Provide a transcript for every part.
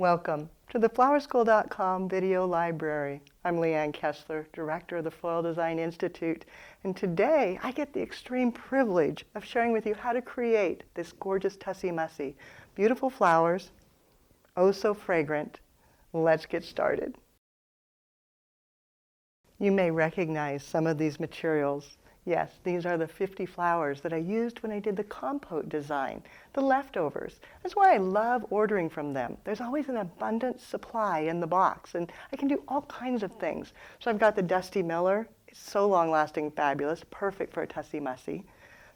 Welcome to the flowerschool.com video library. I'm Leanne Kessler, director of the Floral Design Institute, and today I get the extreme privilege of sharing with you how to create this gorgeous Tussie Mussie. Beautiful flowers, oh so fragrant. Let's get started. You may recognize some of these materials. Yes, these are the 50 flowers that I used when I did the compote design, the leftovers. That's why I love ordering from them. There's always an abundant supply in the box, and I can do all kinds of things. So I've got the Dusty Miller. It's so long-lasting, fabulous, perfect for a Tussie Mussie.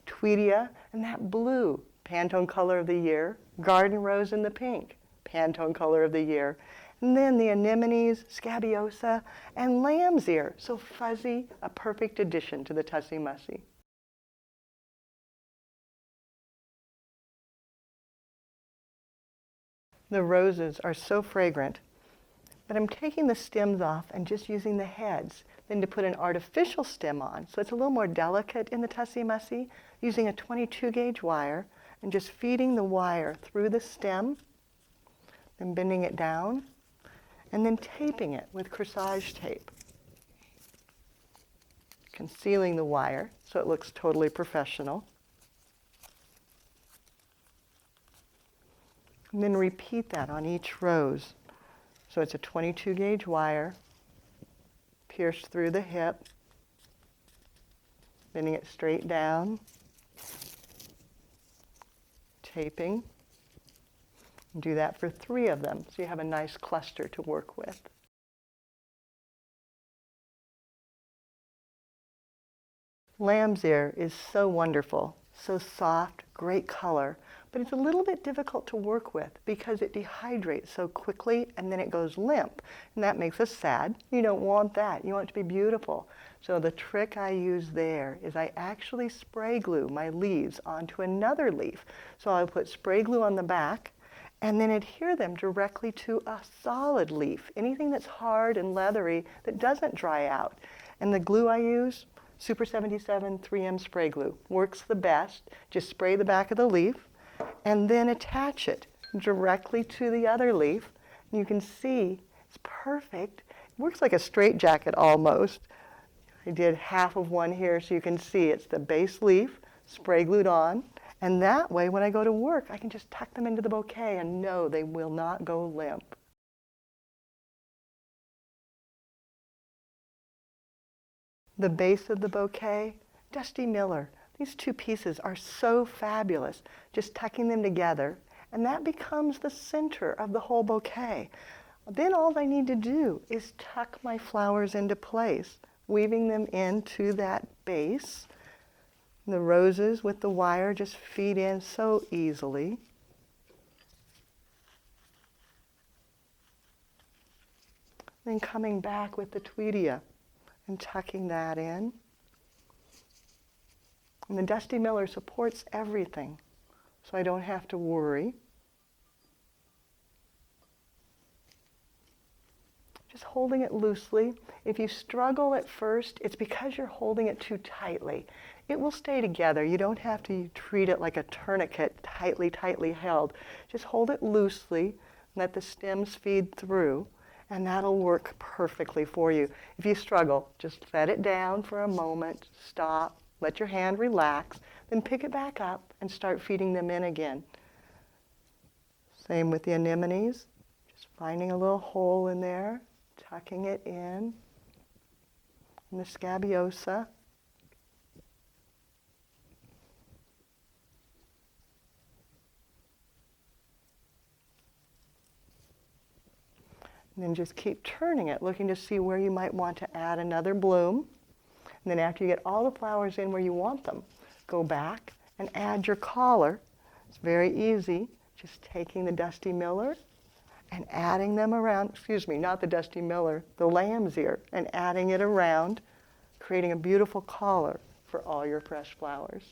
Tweedia, and that blue, Pantone color of the year. Garden Rose in the pink, Pantone color of the year. And then the anemones, scabiosa, and lamb's ear. So fuzzy, a perfect addition to the Tussie Mussie. The roses are so fragrant, but I'm taking the stems off and just using the heads, then to put an artificial stem on, so it's a little more delicate in the Tussie Mussie, using a 22 gauge wire and just feeding the wire through the stem, then bending it down, and then taping it with corsage tape, concealing the wire so it looks totally professional. And then repeat that on each rose. So it's a 22 gauge wire, pierced through the hip, bending it straight down, taping. Do that for 3 of them, so you have a nice cluster to work with. Lamb's ear is so wonderful, so soft, great color, but it's a little bit difficult to work with because it dehydrates so quickly and then it goes limp, and that makes us sad. You don't want that. You want it to be beautiful. So the trick I use there is I actually spray glue my leaves onto another leaf. So I'll put spray glue on the back and then adhere them directly to a solid leaf, anything that's hard and leathery that doesn't dry out. And the glue I use, Super 77 3M spray glue, works the best. Just spray the back of the leaf and then attach it directly to the other leaf. And you can see it's perfect. It works like a straitjacket almost. I did half of one here so you can see it's the base leaf, spray glued on. And that way, when I go to work, I can just tuck them into the bouquet and know they will not go limp. The base of the bouquet, Dusty Miller. These 2 pieces are so fabulous, just tucking them together, and that becomes the center of the whole bouquet. Then all I need to do is tuck my flowers into place, weaving them into that base. The roses with the wire just feed in so easily. Then coming back with the Tweedia and tucking that in. And the Dusty Miller supports everything, so I don't have to worry. Just holding it loosely. If you struggle at first, it's because you're holding it too tightly. It will stay together. You don't have to treat it like a tourniquet, tightly held. Just hold it loosely, let the stems feed through, and that'll work perfectly for you. If you struggle, just set it down for a moment, stop, let your hand relax, then pick it back up and start feeding them in again. Same with the anemones, just finding a little hole in there, tucking it in. And the scabiosa. And then just keep turning it, looking to see where you might want to add another bloom. And then after you get all the flowers in where you want them, go back and add your collar. It's very easy, just taking the Dusty Miller and adding them around, not the Dusty Miller, the lamb's ear, and adding it around, creating a beautiful collar for all your fresh flowers.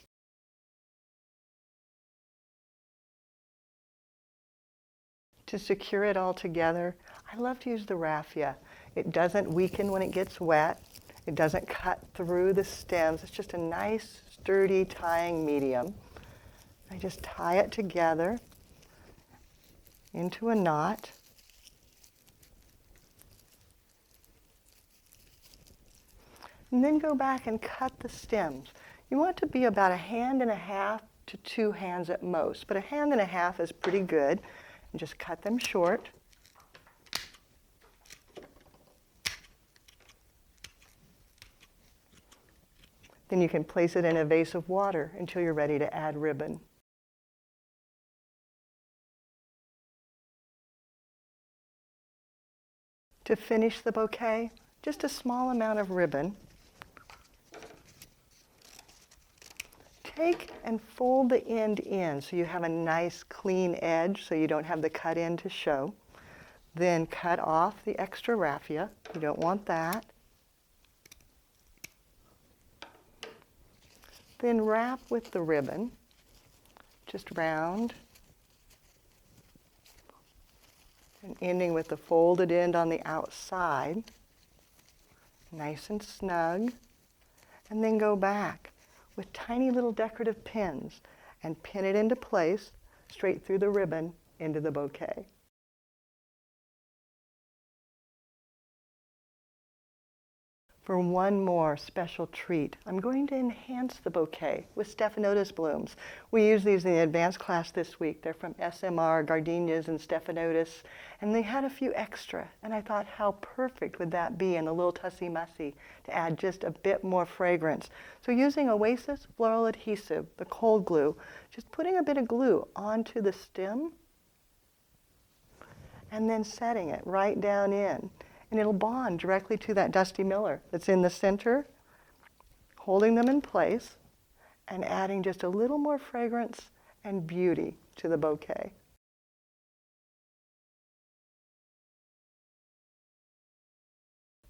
To secure it all together, I love to use the raffia. It doesn't weaken when it gets wet. It doesn't cut through the stems. It's just a nice, sturdy tying medium. I just tie it together into a knot. And then go back and cut the stems. You want it to be about 1.5 hands to 2 hands at most, but 1.5 hands is pretty good. And just cut them short. Then you can place it in a vase of water until you're ready to add ribbon. To finish the bouquet, just a small amount of ribbon. Take and fold the end in so you have a nice clean edge so you don't have the cut end to show. Then cut off the extra raffia. You don't want that. Then wrap with the ribbon, just round, and ending with the folded end on the outside, nice and snug, and then go back with tiny little decorative pins and pin it into place straight through the ribbon into the bouquet. For one more special treat, I'm going to enhance the bouquet with stephanotis blooms. We use these in the advanced class this week. They're from SMR, gardenias, and stephanotis, and they had a few extra. And I thought, how perfect would that be in a little Tussie Mussie to add just a bit more fragrance. So using Oasis Floral Adhesive, the cold glue, just putting a bit of glue onto the stem, and then setting it right down in. And it'll bond directly to that Dusty Miller that's in the center, holding them in place and adding just a little more fragrance and beauty to the bouquet.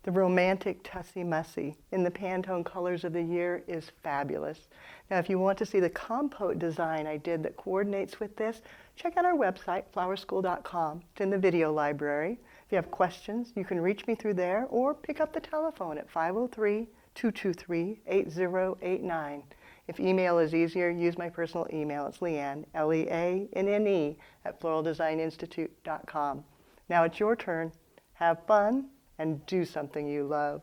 The romantic Tussie Mussie in the Pantone colors of the year is fabulous. Now, if you want to see the compote design I did that coordinates with this, check out our website, flowerschool.com. It's in the video library. If you have questions, you can reach me through there or pick up the telephone at 503-223-8089. If email is easier, use my personal email. It's Leanne, Leanne, @floraldesigninstitute.com. Now it's your turn. Have fun and do something you love.